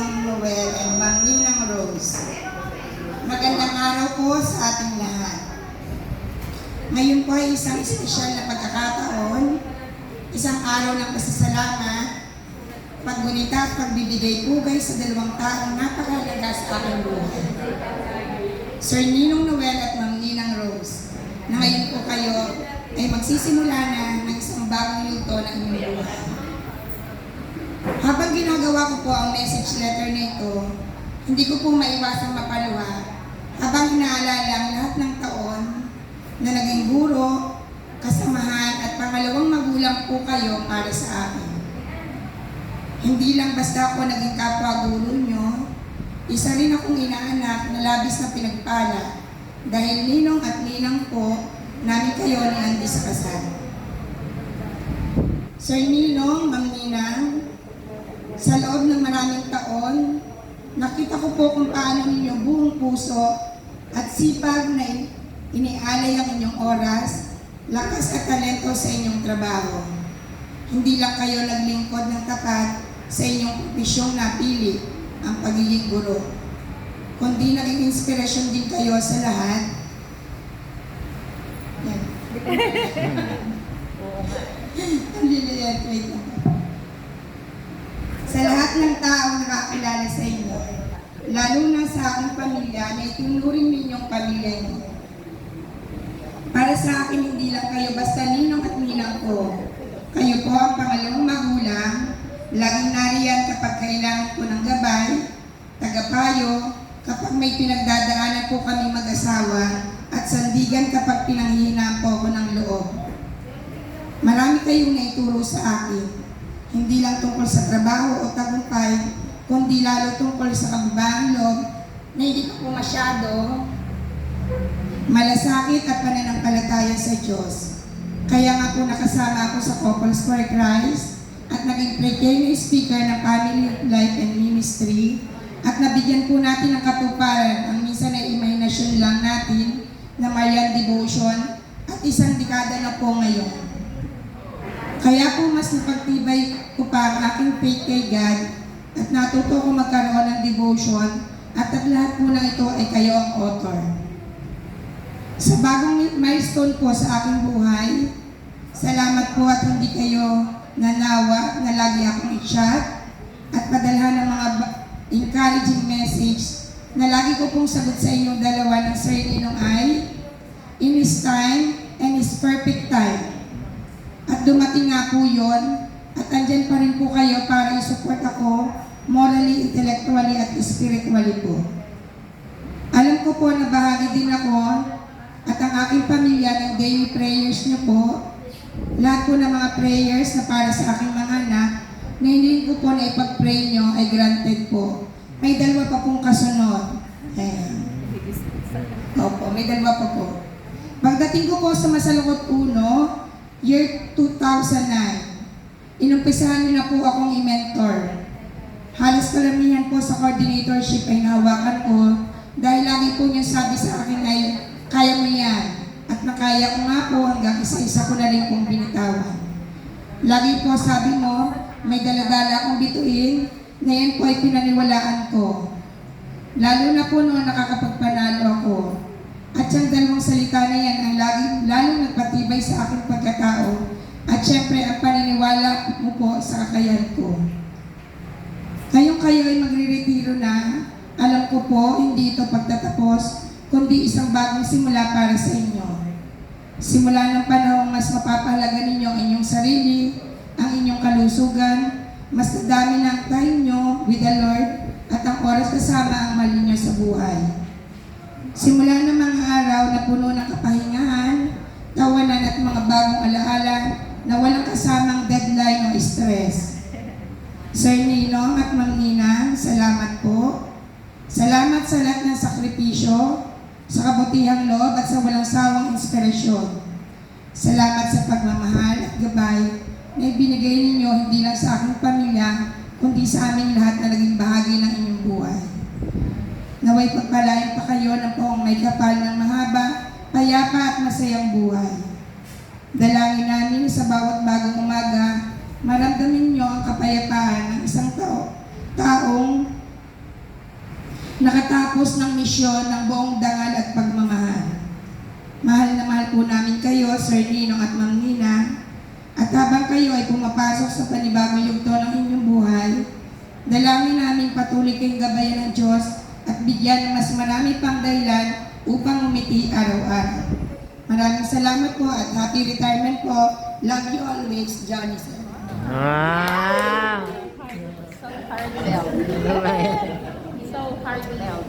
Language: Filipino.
Ninong Noel and Ma'am Ninang Rose. Magandang araw po sa ating lahat. Ngayon po ay isang espesyal na pagkakataon, isang araw ng pasasalamat, paggunita at pagbibigay pugay sa dalawang taong napakahalaga sa aking buhay. Sir Ninong Noel at Ma'am Ninang Rose, na ngayon po kayo ay magsisimula na ng isang bagong yugto ng inyong buhay. Habang ginagawa ko po ang message letter na ito, hindi ko po maiwasang mapaluha habang inaalala ang lahat ng taon na naging guro, kasamahan at pangalawang magulang po kayo para sa akin. Hindi lang basta ako naging kapwa-guro nyo, isa rin akong inaanak na labis na pinagpala dahil ninong at ninang po namin kayo ni Andy sa kasal. Sir Ninong, Ma'am Ninang, sa loob ng maraming taon, nakita ko po kung paano ninyo buong puso at sipag na inialay ang inyong oras, lakas at talento sa inyong trabaho. Hindi lang kayo naglingkod ng tapat sa inyong propesyong napili, ang pagiging guro, kundi naging inspirasyon din kayo sa lahat. Yan. Ang liliit, wait lang. Sa lahat ng taong nakakilala sa inyo, lalo na sa aking pamilya na itinuring ninyong pamilya niyo. Para sa akin, hindi lang kayo basta ninong at ninang ko. Kayo po ang pangalawang magulang, laging nariyan kapag kailangan ko ng gabay, tagapayo, kapag may pinagdadaanan po kami mag-asawa, at sandigan kapag pinanghihinaan po ako ng loob. Marami kayong naituro sa akin. Hindi lang tungkol sa trabaho o tagumpay, kundi lalo tungkol sa kababaang loob na hindi pa po masyado malasakit at pananampalataya sa Diyos. Kaya nga po nakasama ako sa Couples for Christ at naging precarious speaker ng Family Life and Ministry at nabigyan po natin ng katuparan ang minsan ay imahinasyon lang natin na Marian Devotion at isang dekada na po ngayon. Kaya po mas napagtibay ko pa ang aking faith kay God at natuto ko magkaroon ng devotion at lahat po ng ito ay kayo ang author. Sa bagong milestone po sa aking buhay, salamat po at hindi kayo nanawa na lagi akong i-chat at padalhan ng mga encouraging message na lagi ko pong sagot sa inyong dalawa ng Sir Ninong ay, in His time and His perfect time. At dumating nga po yun, at andyan pa rin po kayo para i-support ako morally, intellectually, at spiritually po. Alam ko po na bahagi din ako at ang aking pamilya ng daily prayers niyo po, lahat po ng mga prayers na para sa aking mga anak, na hindi ko po na ipag-pray nyo ay granted po. May dalawa pa pong kasunod. Opo, may dalawa pa po. Pagdating ko po sa Masalukot 1, year 2009, inumpisahan niyo na po akong i-mentor. Halos karamihan po sa coordinatorship ay nahawakan ko dahil lagi po niyo sabi sa akin ay, kaya mo yan. At nakaya ko nga po hanggang isa-isa ko na rin pong binitawan. Lagi po sabi mo, may daladala akong bituin na yan po ay pinaniwalaan ko. Lalo na po noong nakakapagpanalo ako. At yung dalawang salita na yan ang lalong nagpatibay sa aking pagkatao at syempre ang paniniwala mo po sa kakayahan ko. Ngayong kayo ay magre-retiro na, alam ko po hindi ito pagtatapos, kundi isang bagong simula para sa inyo. Simula ng panahon mas mapapahalaga ninyo ang inyong sarili, ang inyong kalusugan, mas nadami na ang time nyo with the Lord at ang oras kasama ang mali nyo sa buhay. Simula ng mga araw na puno ng kapahingahan, tawanan at mga bagong alaala na walang kasamang deadline o stress. Sir Ninong at Ma'am Ninang, salamat po. Salamat sa lahat ng sakripisyo, sa kabutihang loob at sa walang sawang inspirasyon. Salamat sa pagmamahal at gabay na ibinigay ninyo hindi lang sa aking pamilya, kundi sa aming lahat na naging bahagi ng inyong buhay. Naway pagpalain pa kayo ng poong may kapal ng mahaba, payapa at masayang buhay. Dalangin namin sa bawat bagong umaga, maramdamin nyo ang kapayapaan ng isang taong nakatapos ng misyon ng buong dangal at pagmamahal. Mahal na mahal po namin kayo, Sir Ninong at Ma'am Nina. At habang kayo ay pumapasok sa panibagong yugto ng inyong buhay, dalangin namin patuloy kayong gabayan ng Diyos at bigyan ng mas marami pang dahilan upang umiti araw-araw. Maraming salamat po at happy retirement po. Love you always, Johnny Sir. Wow! So heartfelt. Right. So heartfelt.